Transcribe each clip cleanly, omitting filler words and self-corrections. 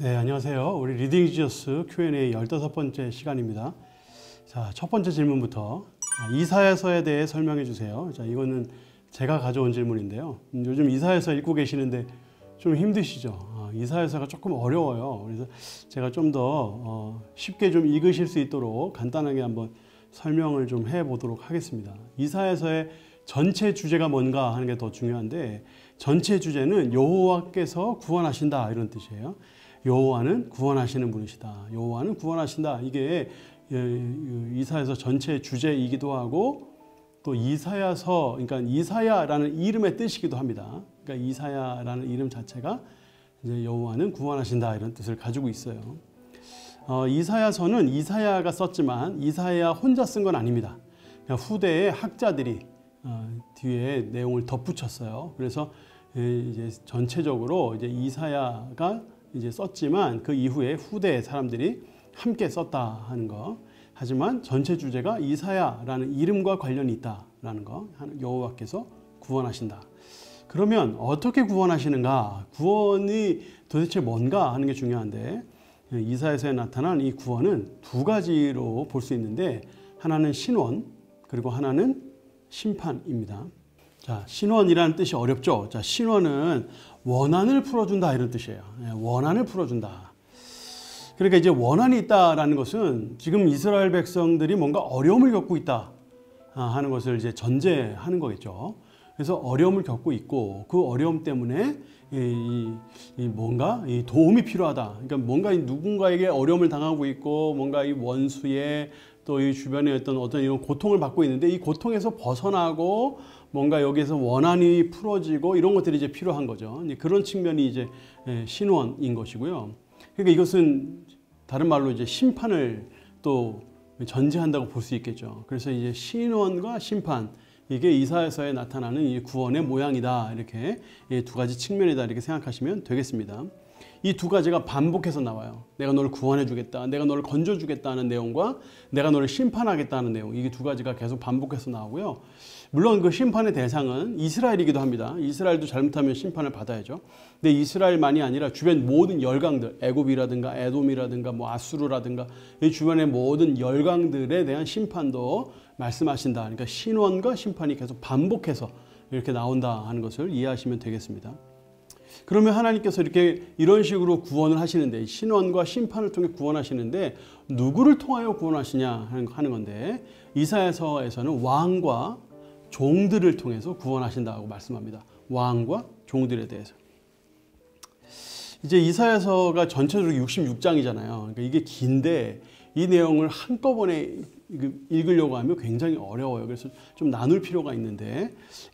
네, 안녕하세요. 우리 리딩 지저스 Q&A 15번째 시간입니다. 자, 첫 번째 질문부터 이사야서에 대해 설명해 주세요. 자, 이거는 제가 가져온 질문인데요. 요즘 이사야서 읽고 계시는데 좀 힘드시죠? 이사야서가 조금 어려워요. 그래서 제가 좀 더 쉽게 좀 읽으실 수 있도록 간단하게 한번 설명을 좀 해보도록 하겠습니다. 이사야서의 전체 주제가 뭔가 하는 게 더 중요한데, 전체 주제는 여호와께서 구원하신다 이런 뜻이에요. 여호와는 구원하시는 분이시다. 여호와는 구원하신다. 이게 이사야서 전체 주제이기도 하고, 또 이사야서, 그러니까 이사야라는 이름의 뜻이기도 합니다. 그러니까 이사야라는 이름 자체가 이제 여호와는 구원하신다 이런 뜻을 가지고 있어요. 이사야서는 이사야가 썼지만 이사야 혼자 쓴 건 아닙니다. 후대의 학자들이 뒤에 내용을 덧붙였어요. 그래서 이제 전체적으로 이제 이사야가 이제 썼지만 그 이후에 후대 사람들이 함께 썼다 하는 거. 하지만 전체 주제가 이사야라는 이름과 관련이 있다라는 거. 여호와께서 구원하신다. 그러면 어떻게 구원하시는가? 구원이 도대체 뭔가 하는 게 중요한데, 이사야서에 나타난 이 구원은 두 가지로 볼 수 있는데, 하나는 신원, 그리고 하나는 심판입니다. 자, 신원이라는 뜻이 어렵죠? 자, 신원은 원한을 풀어준다 이런 뜻이에요. 원한을 풀어준다. 그러니까 이제 원한이 있다라는 것은 지금 이스라엘 백성들이 뭔가 어려움을 겪고 있다 하는 것을 이제 전제하는 거겠죠. 그래서 어려움을 겪고 있고, 그 어려움 때문에 뭔가 도움이 필요하다. 그러니까 뭔가 누군가에게 어려움을 당하고 있고, 뭔가 이 원수의 또 이 주변에 어떤 이런 고통을 받고 있는데, 이 고통에서 벗어나고 뭔가 여기에서 원한이 풀어지고 이런 것들이 이제 필요한 거죠. 그런 측면이 이제 신원인 것이고요. 그러니까 이것은 다른 말로 이제 심판을 또 전제한다고 볼 수 있겠죠. 그래서 이제 신원과 심판, 이게 이사야서에 나타나는 이 구원의 모양이다. 이렇게 두 가지 측면이다. 이렇게 생각하시면 되겠습니다. 이 두 가지가 반복해서 나와요. 내가 너를 구원해 주겠다, 내가 너를 건져 주겠다는 내용과 내가 너를 심판하겠다는 내용, 이게 두 가지가 계속 반복해서 나오고요. 물론 그 심판의 대상은 이스라엘이기도 합니다. 이스라엘도 잘못하면 심판을 받아야죠. 근데 이스라엘만이 아니라 주변 모든 열강들, 애굽이라든가 에돔이라든가 뭐 아수르라든가 이 주변의 모든 열강들에 대한 심판도 말씀하신다. 그러니까 신원과 심판이 계속 반복해서 이렇게 나온다 하는 것을 이해하시면 되겠습니다. 그러면 하나님께서 이런 식으로 구원을 하시는데, 신원과 심판을 통해 구원하시는데 누구를 통하여 구원하시냐 하는 건데, 이사야서에서는 왕과 종들을 통해서 구원하신다고 말씀합니다. 왕과 종들에 대해서. 이제 이사야서가 전체적으로 66장이잖아요. 그러니까 이게 긴데 이 내용을 한꺼번에 읽으려고 하면 굉장히 어려워요. 그래서 좀 나눌 필요가 있는데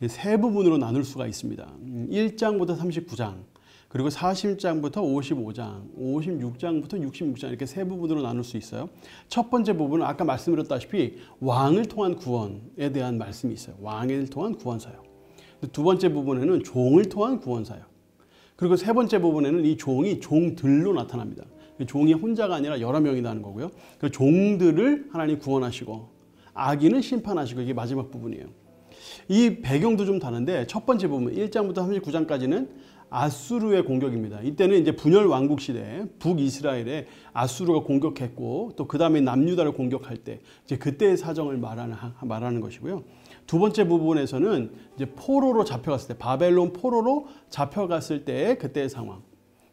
세 부분으로 나눌 수가 있습니다. 1장부터 39장, 그리고 40장부터 55장, 56장부터 66장, 이렇게 세 부분으로 나눌 수 있어요. 첫 번째 부분은 아까 말씀드렸다시피 왕을 통한 구원에 대한 말씀이 있어요. 왕을 통한 구원사역. 두 번째 부분에는 종을 통한 구원사역. 그리고 세 번째 부분에는 이 종이 종들로 나타납니다. 종이 혼자가 아니라 여러 명이라는 거고요. 그 종들을 하나님 구원하시고 악인은 심판하시고, 이게 마지막 부분이에요. 이 배경도 좀 다른데, 첫 번째 부분 1장부터 39장까지는 아수르의 공격입니다. 이때는 이제 분열 왕국 시대에 북이스라엘에 아수르가 공격했고, 또 그 다음에 남유다를 공격할 때 이제 그때의 사정을 말하는 것이고요. 두 번째 부분에서는 이제 포로로 잡혀갔을 때, 바벨론 포로로 잡혀갔을 때의 그때의 상황.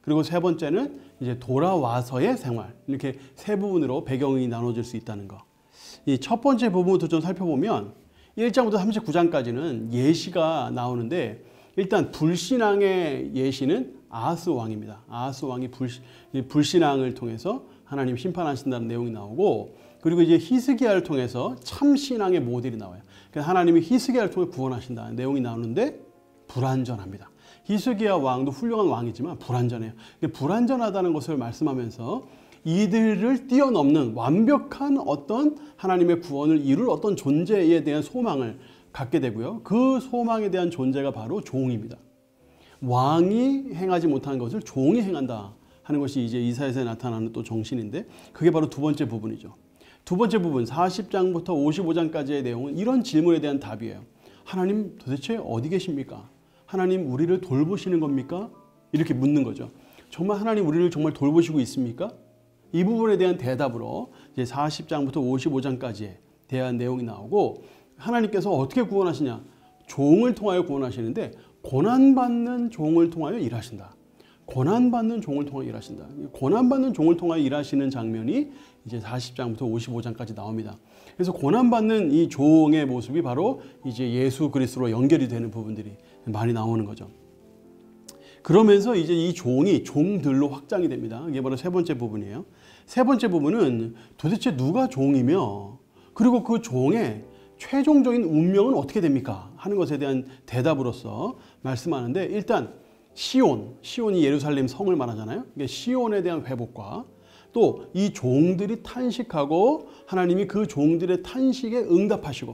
그리고 세 번째는 이제 돌아와서의 생활. 이렇게 세 부분으로 배경이 나눠질 수 있다는 거. 이 첫 번째 부분부터 좀 살펴보면 1장부터 39장까지는 예시가 나오는데, 일단 불신앙의 예시는 아하스 왕입니다. 아하스 왕이 불신앙을 통해서 하나님 심판하신다는 내용이 나오고, 그리고 이제 히스기야를 통해서 참신앙의 모델이 나와요. 그러니까 하나님이 히스기야를 통해 구원하신다는 내용이 나오는데 불완전합니다. 히스기야 왕도 훌륭한 왕이지만 불완전해요. 불완전하다는 것을 말씀하면서 이들을 뛰어넘는 완벽한 어떤 하나님의 구원을 이룰 어떤 존재에 대한 소망을 갖게 되고요. 그 소망에 대한 존재가 바로 종입니다. 왕이 행하지 못한 것을 종이 행한다 하는 것이 이제 이사야서에 나타나는 또 정신인데, 그게 바로 두 번째 부분이죠. 두 번째 부분 40장부터 55장까지의 내용은 이런 질문에 대한 답이에요. 하나님 도대체 어디 계십니까? 하나님 우리를 돌보시는 겁니까? 이렇게 묻는 거죠. 정말 하나님 우리를 정말 돌보시고 있습니까? 이 부분에 대한 대답으로 이제 40장부터 55장까지에 대한 내용이 나오고, 하나님께서 어떻게 구원하시냐? 종을 통하여 구원하시는데 고난받는 종을 통하여 일하신다. 고난받는 종을 통하여 일하신다. 고난받는 종을 통하여 일하시는 장면이 이제 40장부터 55장까지 나옵니다. 그래서 고난받는 이 종의 모습이 바로 이제 예수 그리스도로 연결이 되는 부분들이 많이 나오는 거죠. 그러면서 이제 이 종이 종들로 확장이 됩니다. 이게 바로 세 번째 부분이에요. 세 번째 부분은 도대체 누가 종이며, 그리고 그 종의 최종적인 운명은 어떻게 됩니까? 하는 것에 대한 대답으로서 말씀하는데, 일단 시온이 예루살렘 성을 말하잖아요. 시온에 대한 회복과 또 이 종들이 탄식하고 하나님이 그 종들의 탄식에 응답하시고,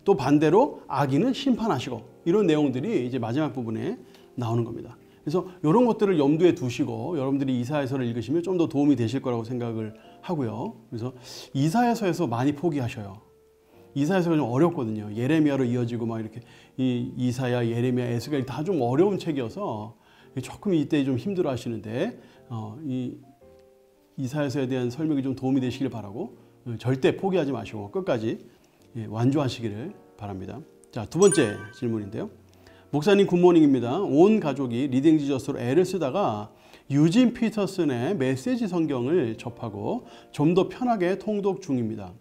또 반대로 악인은 심판하시고, 이런 내용들이 이제 마지막 부분에 나오는 겁니다. 그래서 이런 것들을 염두에 두시고 여러분들이 이사야서를 읽으시면 좀 더 도움이 되실 거라고 생각을 하고요. 그래서 이사야서에서 많이 포기하셔요. 이사야서가 좀 어렵거든요. 예레미야로 이어지고 막 이렇게 이사야, 예레미야, 에스겔 다 좀 어려운 책이어서 조금 이때 좀 힘들어 하시는데, 이 이사야서에 대한 설명이 좀 도움이 되시길 바라고, 절대 포기하지 마시고 끝까지 완주하시기를 바랍니다. 자, 두 번째 질문인데요. 목사님 굿모닝입니다. 온 가족이 리딩 지저스로 애를 쓰다가 유진 피터슨의 메시지 성경을 접하고 좀 더 편하게 통독 중입니다.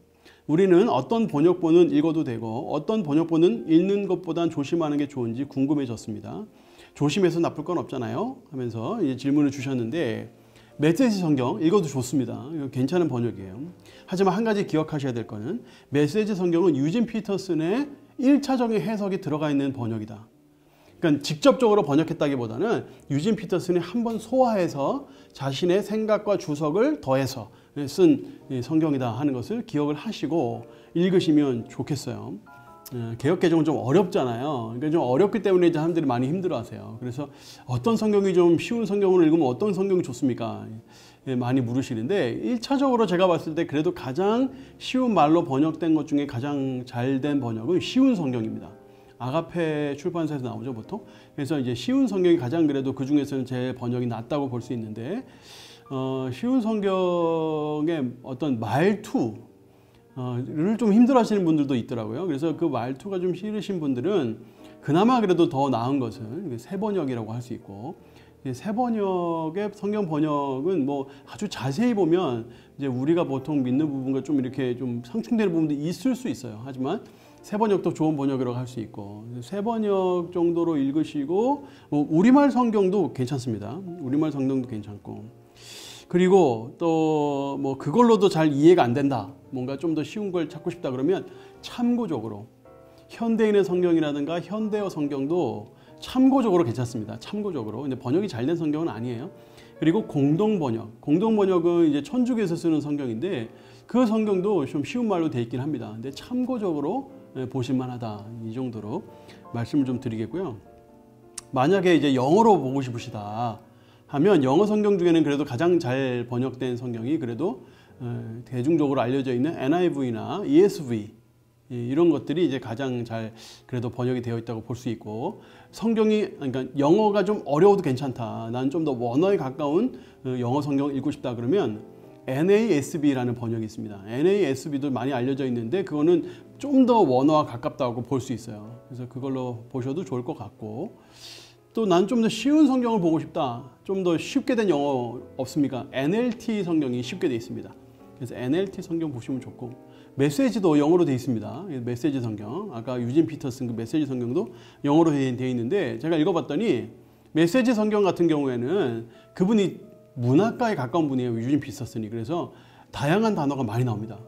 우리는 어떤 번역본은 읽어도 되고 어떤 번역본은 읽는 것보단 조심하는 게 좋은지 궁금해졌습니다. 조심해서 나쁠 건 없잖아요 하면서 이제 질문을 주셨는데, 메시지 성경 읽어도 좋습니다. 괜찮은 번역이에요. 하지만 한 가지 기억하셔야 될 거는, 메시지 성경은 유진 피터슨의 1차적인 해석이 들어가 있는 번역이다. 그러니까 직접적으로 번역했다기보다는 유진 피터슨이 한번 소화해서 자신의 생각과 주석을 더해서 쓴 성경이다 하는 것을 기억을 하시고 읽으시면 좋겠어요. 개역개정은 좀 어렵잖아요. 그러니까 좀 어렵기 때문에 사람들이 많이 힘들어하세요. 그래서 어떤 성경이 좀 쉬운 성경으로 읽으면 어떤 성경이 좋습니까? 많이 물으시는데, 1차적으로 제가 봤을 때 그래도 가장 쉬운 말로 번역된 것 중에 가장 잘된 번역은 쉬운 성경입니다. 아가페 출판사에서 나오죠, 보통. 그래서 이제 쉬운 성경이 가장 그래도 그 중에서는 제 번역이 낫다고 볼 수 있는데, 쉬운 성경의 어떤 말투를 좀 힘들어 하시는 분들도 있더라고요. 그래서 그 말투가 좀 싫으신 분들은 그나마 그래도 더 나은 것은 새번역이라고 할 수 있고, 새번역의 성경 번역은 뭐 아주 자세히 보면 이제 우리가 보통 믿는 부분과 좀 이렇게 좀 상충되는 부분도 있을 수 있어요. 하지만 새번역도 좋은 번역이라고 할 수 있고, 새번역 정도로 읽으시고, 우리말 성경도 괜찮습니다. 우리말 성경도 괜찮고, 그리고 또 뭐 그걸로도 잘 이해가 안 된다, 뭔가 좀 더 쉬운 걸 찾고 싶다 그러면 참고적으로 현대인의 성경이라든가 현대어 성경도 참고적으로 괜찮습니다. 참고적으로. 근데 번역이 잘 된 성경은 아니에요. 그리고 공동번역은 이제 천주교에서 쓰는 성경인데, 그 성경도 좀 쉬운 말로 돼 있긴 합니다. 근데 참고적으로 보실만하다, 이 정도로 말씀을 좀 드리겠고요. 만약에 이제 영어로 보고 싶으시다 하면 영어 성경 중에는 그래도 가장 잘 번역된 성경이 그래도 대중적으로 알려져 있는 NIV나 ESV, 이런 것들이 이제 가장 잘 그래도 번역이 되어 있다고 볼 수 있고, 그러니까 영어가 좀 어려워도 괜찮다, 난 좀 더 원어에 가까운 영어 성경을 읽고 싶다 그러면 NASB라는 번역이 있습니다. NASB도 많이 알려져 있는데 그거는 좀 더 원어와 가깝다고 볼 수 있어요. 그래서 그걸로 보셔도 좋을 것 같고, 또 난 좀 더 쉬운 성경을 보고 싶다, 좀 더 쉽게 된 영어 없습니까? NLT 성경이 쉽게 되어 있습니다. 그래서 NLT 성경 보시면 좋고, 메시지도 영어로 되어 있습니다. 메시지 성경, 아까 유진 피터슨 그 메시지 성경도 영어로 되어 있는데, 제가 읽어봤더니 메시지 성경 같은 경우에는 그분이 문학가에 가까운 분이에요, 유진 피터슨이. 그래서 다양한 단어가 많이 나옵니다.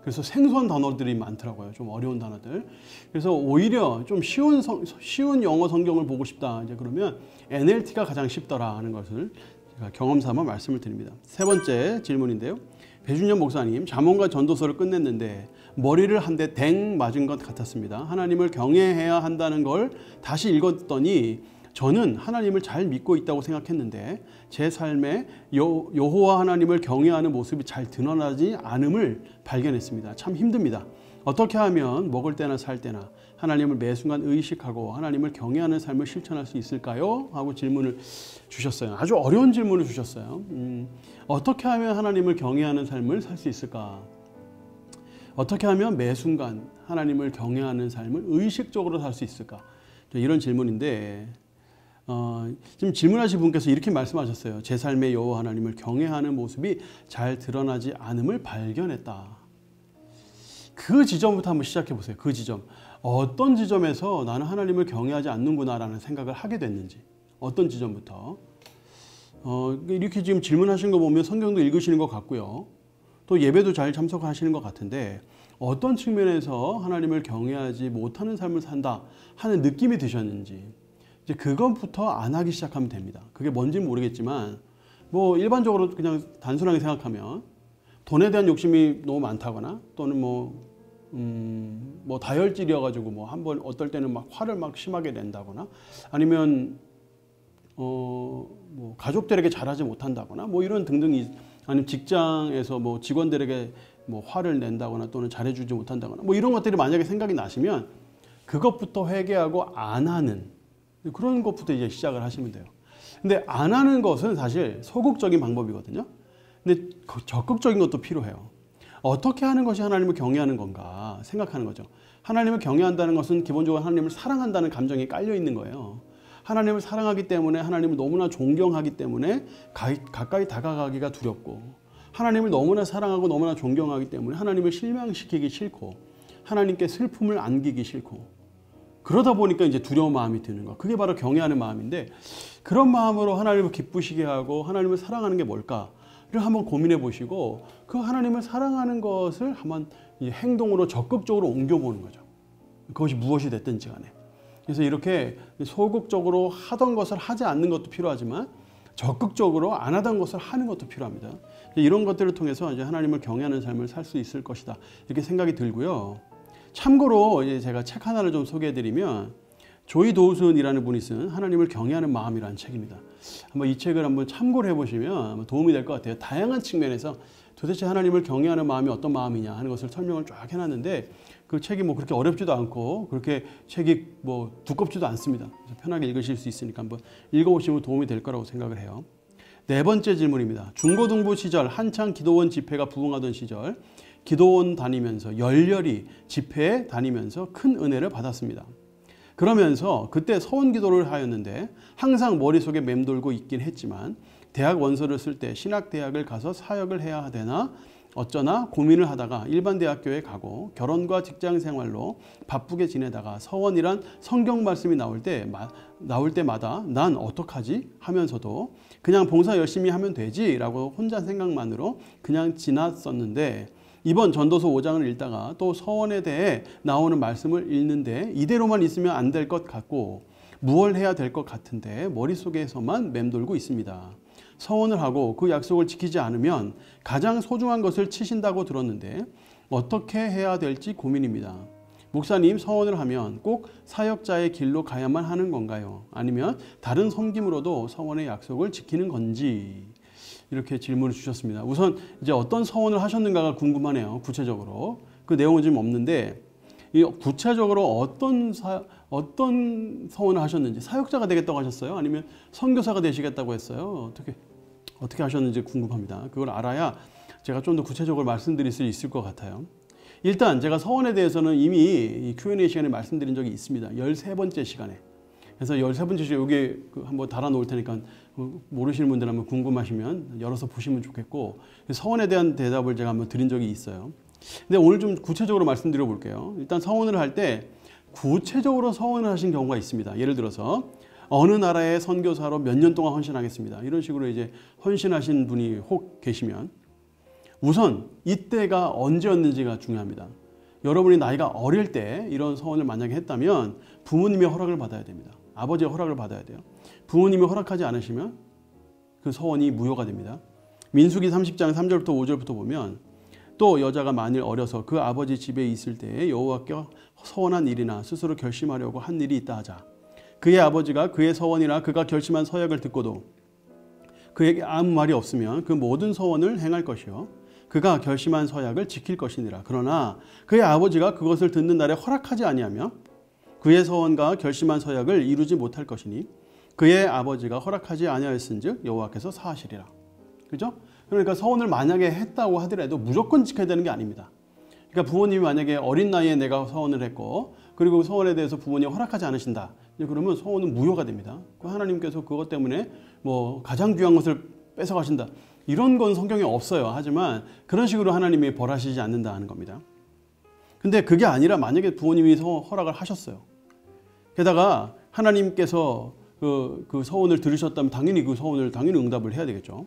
그래서 생소한 단어들이 많더라고요, 좀 어려운 단어들. 그래서 오히려 좀 쉬운 영어 성경을 보고 싶다, 이제 그러면 NLT가 가장 쉽더라 하는 것을 제가 경험 삼아 말씀을 드립니다. 세 번째 질문인데요. 배준현 목사님, 잠언과 전도서를 끝냈는데 머리를 한 대 댕 맞은 것 같았습니다. 하나님을 경외해야 한다는 걸 다시 읽었더니 저는 하나님을 잘 믿고 있다고 생각했는데 제 삶에 여호와 하나님을 경외하는 모습이 잘 드러나지 않음을 발견했습니다. 참 힘듭니다. 어떻게 하면 먹을 때나 살 때나 하나님을 매 순간 의식하고 하나님을 경외하는 삶을 실천할 수 있을까요? 하고 질문을 주셨어요. 아주 어려운 질문을 주셨어요. 어떻게 하면 하나님을 경외하는 삶을 살 수 있을까? 어떻게 하면 매 순간 하나님을 경외하는 삶을 의식적으로 살 수 있을까? 이런 질문인데 지금 질문하신 분께서 이렇게 말씀하셨어요. 제 삶의 여호와 하나님을 경외하는 모습이 잘 드러나지 않음을 발견했다. 그 지점부터 한번 시작해 보세요. 그 지점. 어떤 지점에서 나는 하나님을 경외하지 않는구나라는 생각을 하게 됐는지. 어떤 지점부터. 이렇게 지금 질문하신 거 보면 성경도 읽으시는 것 같고요. 또 예배도 잘 참석하시는 것 같은데 어떤 측면에서 하나님을 경외하지 못하는 삶을 산다 하는 느낌이 드셨는지 이제 그것부터 안 하기 시작하면 됩니다. 그게 뭔지는 모르겠지만 뭐 일반적으로 그냥 단순하게 생각하면 돈에 대한 욕심이 너무 많다거나 또는 뭐 다혈질이어가지고 뭐 한번 어떨 때는 막 화를 막 심하게 낸다거나 아니면 뭐 가족들에게 잘하지 못한다거나 뭐 이런 등등이 아니면 직장에서 뭐 직원들에게 뭐 화를 낸다거나 또는 잘해주지 못한다거나 뭐 이런 것들이 만약에 생각이 나시면 그것부터 회개하고 안 하는 그런 것부터 이제 시작을 하시면 돼요. 근데 안 하는 것은 사실 소극적인 방법이거든요. 근데 적극적인 것도 필요해요. 어떻게 하는 것이 하나님을 경외하는 건가 생각하는 거죠. 하나님을 경외한다는 것은 기본적으로 하나님을 사랑한다는 감정이 깔려 있는 거예요. 하나님을 사랑하기 때문에 하나님을 너무나 존경하기 때문에 가까이 다가가기가 두렵고 하나님을 너무나 사랑하고 너무나 존경하기 때문에 하나님을 실망시키기 싫고 하나님께 슬픔을 안기기 싫고 그러다 보니까 이제 두려운 마음이 드는 거. 그게 바로 경외하는 마음인데 그런 마음으로 하나님을 기쁘시게 하고 하나님을 사랑하는 게 뭘까를 한번 고민해 보시고 그 하나님을 사랑하는 것을 한번 행동으로 적극적으로 옮겨보는 거죠. 그것이 무엇이 됐든지 간에. 그래서 이렇게 소극적으로 하던 것을 하지 않는 것도 필요하지만 적극적으로 안 하던 것을 하는 것도 필요합니다. 이런 것들을 통해서 이제 하나님을 경외하는 삶을 살 수 있을 것이다. 이렇게 생각이 들고요. 참고로 이제 제가 책 하나를 좀 소개해드리면 조이 도우슨이라는 분이 쓴 하나님을 경외하는 마음이라는 책입니다. 한번 이 책을 한번 참고를 해보시면 도움이 될 것 같아요. 다양한 측면에서 도대체 하나님을 경외하는 마음이 어떤 마음이냐 하는 것을 설명을 쫙 해놨는데 그 책이 뭐 그렇게 어렵지도 않고 그렇게 책이 뭐 두껍지도 않습니다. 그래서 편하게 읽으실 수 있으니까 한번 읽어보시면 도움이 될 거라고 생각을 해요. 네 번째 질문입니다. 중고등부 시절 한창 기도원 집회가 부흥하던 시절 기도원 다니면서 열렬히 집회에 다니면서 큰 은혜를 받았습니다. 그러면서 그때 서원 기도를 하였는데 항상 머릿속에 맴돌고 있긴 했지만 대학 원서를 쓸 때 신학대학을 가서 사역을 해야 되나 어쩌나 고민을 하다가 일반 대학교에 가고 결혼과 직장 생활로 바쁘게 지내다가 서원이란 성경 말씀이 나올 때마다 난 어떡하지 하면서도 그냥 봉사 열심히 하면 되지 라고 혼자 생각만으로 그냥 지났었는데 이번 전도서 5장을 읽다가 또 서원에 대해 나오는 말씀을 읽는데 이대로만 있으면 안 될 것 같고 무얼 해야 될 것 같은데 머릿속에서만 맴돌고 있습니다. 서원을 하고 그 약속을 지키지 않으면 가장 소중한 것을 치신다고 들었는데 어떻게 해야 될지 고민입니다. 목사님, 서원을 하면 꼭 사역자의 길로 가야만 하는 건가요? 아니면 다른 섬김으로도 서원의 약속을 지키는 건지 이렇게 질문을 주셨습니다. 우선 이제 어떤 서원을 하셨는가가 궁금하네요. 구체적으로 그 내용은 좀 없는데 이 구체적으로 어떤 서원을 하셨는지 사역자가 되겠다고 하셨어요? 아니면 선교사가 되시겠다고 했어요? 어떻게 하셨는지 궁금합니다. 그걸 알아야 제가 좀 더 구체적으로 말씀드릴 수 있을 것 같아요. 일단 제가 서원에 대해서는 이미 Q&A 시간에 말씀드린 적이 있습니다. 13번째 시간에. 그래서 13번째 시간에 여기 한번 달아놓을 테니까 모르시는 분들 한번 궁금하시면 열어서 보시면 좋겠고 서원에 대한 대답을 제가 한번 드린 적이 있어요. 근데 오늘 좀 구체적으로 말씀드려 볼게요. 일단 서원을 할 때 구체적으로 서원을 하신 경우가 있습니다. 예를 들어서 어느 나라의 선교사로 몇 년 동안 헌신하겠습니다. 이런 식으로 이제 헌신하신 분이 혹 계시면 우선 이때가 언제였는지가 중요합니다. 여러분이 나이가 어릴 때 이런 서원을 만약에 했다면 부모님의 허락을 받아야 됩니다. 아버지의 허락을 받아야 돼요. 부모님이 허락하지 않으시면 그 서원이 무효가 됩니다. 민수기 30장 3절부터 5절부터 보면 또 여자가 만일 어려서 그 아버지 집에 있을 때에 여호와께 서원한 일이나 스스로 결심하려고 한 일이 있다 하자. 그의 아버지가 그의 서원이나 그가 결심한 서약을 듣고도 그에게 아무 말이 없으면 그 모든 서원을 행할 것이요 그가 결심한 서약을 지킬 것이니라. 그러나 그의 아버지가 그것을 듣는 날에 허락하지 아니하며 그의 서원과 결심한 서약을 이루지 못할 것이니 그의 아버지가 허락하지 아니하였은즉 여호와께서 사하시리라. 그죠? 그러니까 서원을 만약에 했다고 하더라도 무조건 지켜야 되는 게 아닙니다. 그러니까 부모님이 만약에 어린 나이에 내가 서원을 했고 그리고 서원에 대해서 부모님이 허락하지 않으신다. 그러면 서원은 무효가 됩니다. 하나님께서 그것 때문에 뭐 가장 귀한 것을 뺏어가신다. 이런 건 성경에 없어요. 하지만 그런 식으로 하나님이 벌하시지 않는다 하는 겁니다. 근데 그게 아니라 만약에 부모님이 허락을 하셨어요. 게다가 하나님께서 그 서원을 들으셨다면 당연히 그 서원을 당연히 응답을 해야 되겠죠.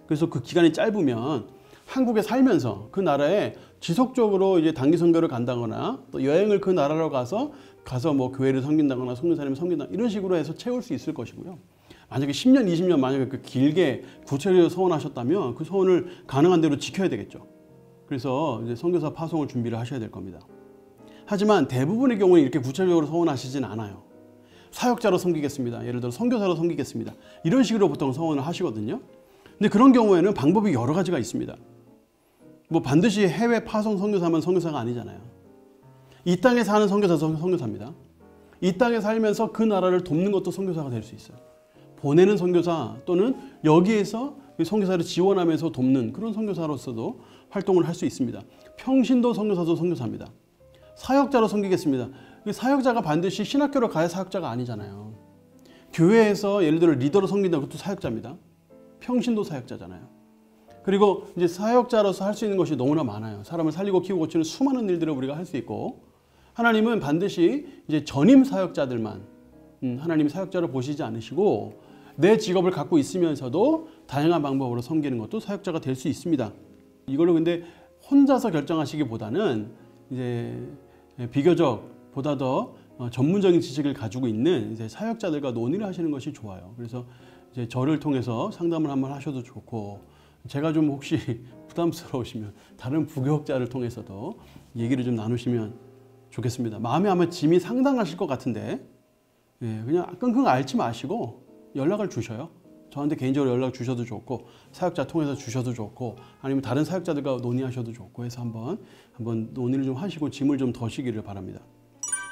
그래서 그 기간이 짧으면 한국에 살면서 그 나라에 지속적으로 이제 단기 선교를 간다거나 또 여행을 그 나라로 가서 뭐 교회를 섬긴다거나 선교사님을 섬긴다 이런 식으로 해서 채울 수 있을 것이고요. 만약에 10년, 20년 만약에 그 길게 구체적으로 서원하셨다면 그 서원을 가능한 대로 지켜야 되겠죠. 그래서 이제 선교사 파송을 준비를 하셔야 될 겁니다. 하지만 대부분의 경우에 이렇게 구체적으로 서원하시진 않아요. 사역자로 섬기겠습니다. 예를 들어 선교사로 섬기겠습니다. 이런 식으로 보통 서원을 하시거든요. 근데 그런 경우에는 방법이 여러 가지가 있습니다. 뭐 반드시 해외 파송 선교사면 선교사가 아니잖아요. 이 땅에 사는 선교사입니다. 이 땅에 살면서 그 나라를 돕는 것도 선교사가 될 수 있어요. 보내는 선교사 또는 여기에서 선교사를 지원하면서 돕는 그런 선교사로서도 활동을 할 수 있습니다. 평신도 선교사도 선교사입니다. 사역자로 섬기겠습니다. 사역자가 반드시 신학교를 가야 사역자가 아니잖아요. 교회에서 예를 들어 리더로 섬긴다 그것도 사역자입니다. 평신도 사역자잖아요. 그리고 이제 사역자로서 할 수 있는 것이 너무나 많아요. 사람을 살리고 키우고 고치는 수많은 일들을 우리가 할 수 있고 하나님은 반드시 이제 전임 사역자들만 하나님 사역자로 보시지 않으시고 내 직업을 갖고 있으면서도 다양한 방법으로 섬기는 것도 사역자가 될 수 있습니다. 이걸로 근데 혼자서 결정하시기보다는 이제 비교적 보다 더 전문적인 지식을 가지고 있는 이제 사역자들과 논의를 하시는 것이 좋아요. 그래서 이제 저를 통해서 상담을 한번 하셔도 좋고 제가 좀 혹시 부담스러우시면 다른 부교육자를 통해서도 얘기를 좀 나누시면 좋겠습니다. 마음에 아마 짐이 상당하실 것 같은데 그냥 끙끙 앓지 마시고 연락을 주셔요. 저한테 개인적으로 연락 주셔도 좋고 사역자 통해서 주셔도 좋고 아니면 다른 사역자들과 논의하셔도 좋고 해서 한번 논의를 좀 하시고 짐을 좀 더시기를 바랍니다.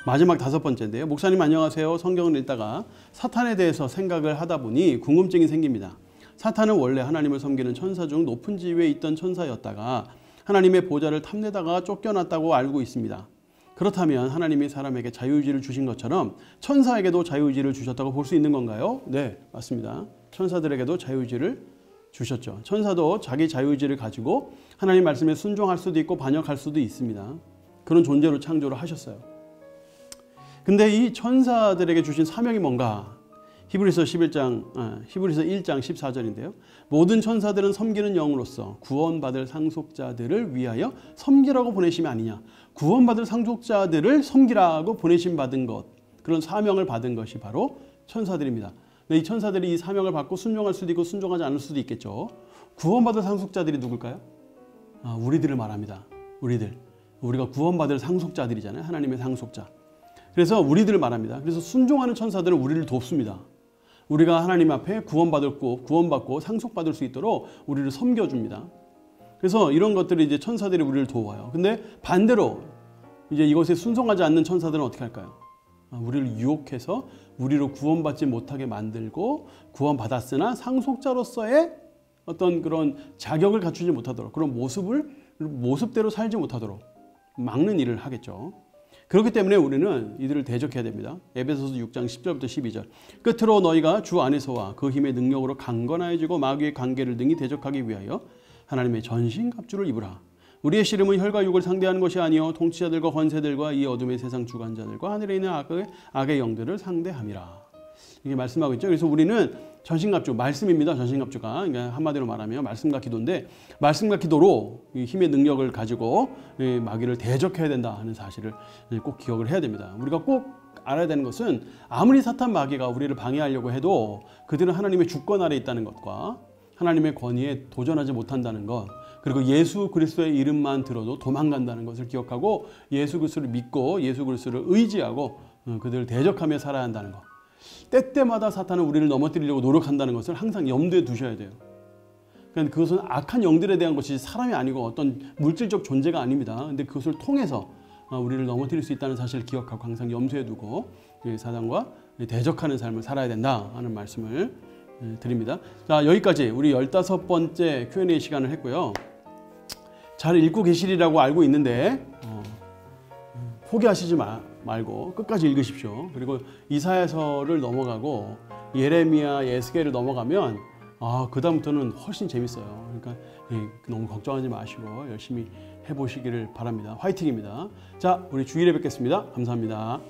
마지막 5번째인데요. 목사님 안녕하세요. 성경을 읽다가 사탄에 대해서 생각을 하다 보니 궁금증이 생깁니다. 사탄은 원래 하나님을 섬기는 천사 중 높은 지위에 있던 천사였다가 하나님의 보좌를 탐내다가 쫓겨났다고 알고 있습니다. 그렇다면 하나님이 사람에게 자유의지를 주신 것처럼 천사에게도 자유의지를 주셨다고 볼 수 있는 건가요? 네, 맞습니다. 천사들에게도 자유의지를 주셨죠. 천사도 자기 자유의지를 가지고 하나님 말씀에 순종할 수도 있고 반역할 수도 있습니다. 그런 존재로 창조를 하셨어요. 근데 이 천사들에게 주신 사명이 뭔가? 히브리서 1장 14절인데요. 모든 천사들은 섬기는 영으로서 구원받을 상속자들을 위하여 섬기라고 보내심이 아니냐. 구원받을 상속자들을 섬기라고 보내심 받은 것, 그런 사명을 받은 것이 바로 천사들입니다. 이 천사들이 이 사명을 받고 순종할 수도 있고 순종하지 않을 수도 있겠죠. 구원받을 상속자들이 누굴까요? 우리들을 말합니다. 우리가 구원받을 상속자들이잖아요. 하나님의 상속자. 그래서 우리들을 말합니다. 그래서 순종하는 천사들은 우리를 돕습니다. 우리가 하나님 앞에 구원받고 상속받을 수 있도록 우리를 섬겨줍니다. 그래서 이런 것들이 이제 천사들이 우리를 도와요. 근데 반대로 이제 이것에 순종하지 않는 천사들은 어떻게 할까요? 우리를 유혹해서 우리로 구원받지 못하게 만들고 구원받았으나 상속자로서의 어떤 그런 자격을 갖추지 못하도록 그런 모습대로 살지 못하도록 막는 일을 하겠죠. 그렇기 때문에 우리는 이들을 대적해야 됩니다. 에베소서 6장 10절부터 12절. 끝으로 너희가 주 안에서와 그 힘의 능력으로 강건해지고 마귀의 관계를 능히 대적하기 위하여 하나님의 전신갑주를 입으라. 우리의 씨름은 혈과 육을 상대하는 것이 아니요 통치자들과 권세들과 이 어둠의 세상 주관자들과 하늘에 있는 악의 영들을 상대함이라. 이게 말씀하고 있죠. 그래서 우리는 전신갑주, 말씀입니다. 전신갑주가 그러니까 한마디로 말하면 말씀과 기도인데 말씀과 기도로 이 힘의 능력을 가지고 마귀를 대적해야 된다 하는 사실을 꼭 기억을 해야 됩니다. 우리가 꼭 알아야 되는 것은 아무리 사탄 마귀가 우리를 방해하려고 해도 그들은 하나님의 주권 아래 있다는 것과 하나님의 권위에 도전하지 못한다는 것, 그리고 예수 그리스도의 이름만 들어도 도망간다는 것을 기억하고 예수 그리스도를 믿고 예수 그리스도를 의지하고 그들을 대적하며 살아야 한다는 것. 때때마다 사탄은 우리를 넘어뜨리려고 노력한다는 것을 항상 염두에 두셔야 돼요. 그러니까 그것은 악한 영들에 대한 것이 사람이 아니고 어떤 물질적 존재가 아닙니다. 근데 그것을 통해서 우리를 넘어뜨릴 수 있다는 사실을 기억하고 항상 염두에 두고 사단과 대적하는 삶을 살아야 된다 하는 말씀을 드립니다. 자, 여기까지 우리 15번째 Q&A 시간을 했고요. 잘 읽고 계시리라고 알고 있는데 포기하시지 말고 끝까지 읽으십시오. 그리고 이사야서를 넘어가고 예레미야, 에스겔을 넘어가면 그 다음부터는 훨씬 재밌어요. 그러니까 너무 걱정하지 마시고 열심히 해보시기를 바랍니다. 화이팅입니다. 자, 우리 주일에 뵙겠습니다. 감사합니다.